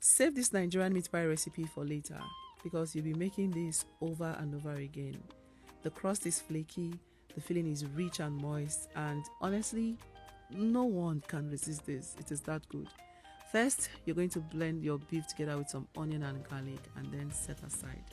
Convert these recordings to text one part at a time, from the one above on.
Save this Nigerian meat pie recipe for later because you'll be making this over and over again. The crust is flaky, the filling is rich and moist, and honestly, no one can resist this. It is that good. First, you're going to blend your beef together with some onion and garlic and then set aside.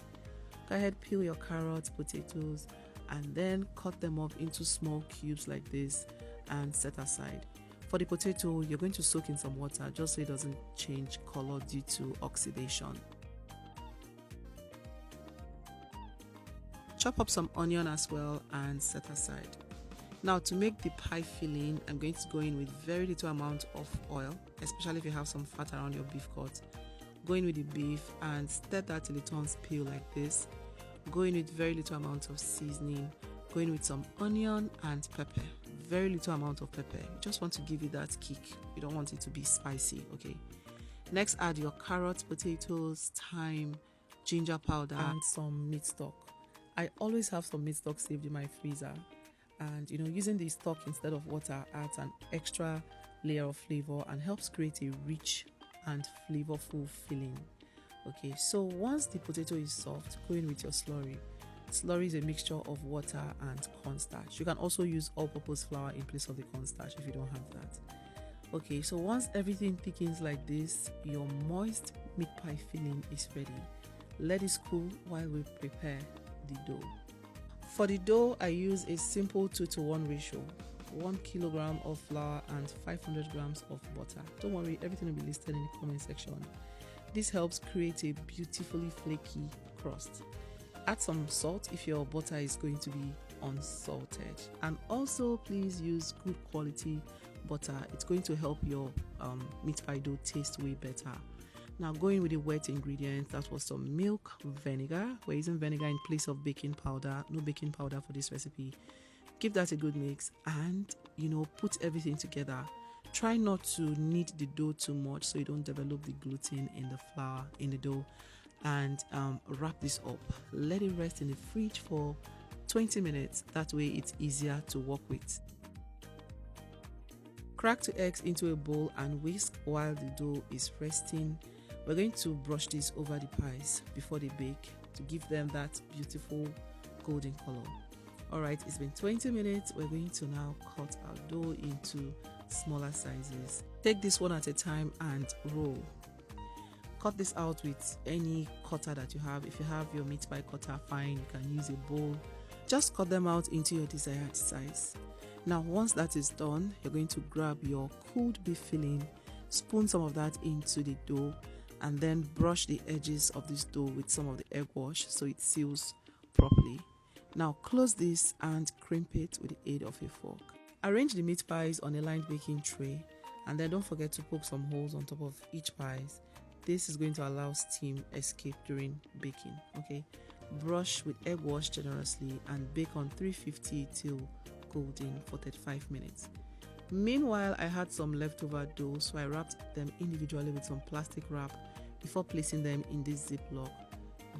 Go ahead, peel your carrots, potatoes, and then cut them up into small cubes like this and set aside. For the potato, you're going to soak in some water just so it doesn't change color due to oxidation. Chop up some onion as well and set aside. Now to make the pie filling, I'm going to go in with very little amount of oil, especially if you have some fat around your beef cut. Go in with the beef and stir that till it turns pale like this. Go in with very little amount of seasoning. Go in with some onion and pepper. Very little amount of pepper. You just want to give it that kick. You don't want it to be spicy, okay? Next, add your carrots, potatoes, thyme, ginger powder, and some meat stock. I always have some meat stock saved in my freezer. And using the stock instead of water adds an extra layer of flavor and helps create a rich and flavorful filling. Okay, so once the potato is soft, go in with your slurry. Slurry is a mixture of water and cornstarch. You can also use all-purpose flour in place of the cornstarch if you don't have that. Okay, so once everything thickens like this, your moist meat pie filling is ready. Let it cool while we prepare the dough. For the dough, I use a simple 2-to-1 ratio. 1 kilogram of flour and 500 grams of butter. Don't worry, everything will be listed in the comment section. This helps create a beautifully flaky crust. Add some salt if your butter is going to be unsalted. And also please use good quality butter. It's going to help your meat pie dough taste way better. Now going with the wet ingredients, that was some milk, vinegar. We're using vinegar in place of baking powder. No baking powder for this recipe. Give that a good mix and put everything together. Try not to knead the dough too much so you don't develop the gluten in the flour in the dough. And wrap this up. Let it rest in the fridge for 20 minutes. That way it's easier to work with. Crack 2 eggs into a bowl and whisk while the dough is resting. We're going to brush this over the pies before they bake to give them that beautiful golden color. Alright, it's been 20 minutes. We're going to now cut our dough into smaller sizes. Take this one at a time and roll. Cut this out with any cutter that you have. If you have your meat pie cutter, fine, you can use a bowl. Just cut them out into your desired size. Now once that is done, you're going to grab your cooled beef filling, spoon some of that into the dough, and then brush the edges of this dough with some of the egg wash so it seals properly. Now close this and crimp it with the aid of a fork. Arrange the meat pies on a lined baking tray and then don't forget to poke some holes on top of each pie. This is going to allow steam escape during baking. Okay, brush with egg wash generously and bake on 350 till golden for 35 minutes. Meanwhile, I had some leftover dough, so I wrapped them individually with some plastic wrap before placing them in this Ziploc,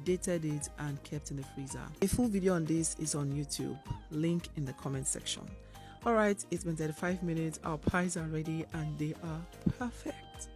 dated it and kept in the freezer. A full video on this is on YouTube, link in the comment section. Alright, it's been 35 minutes, our pies are ready and they are perfect.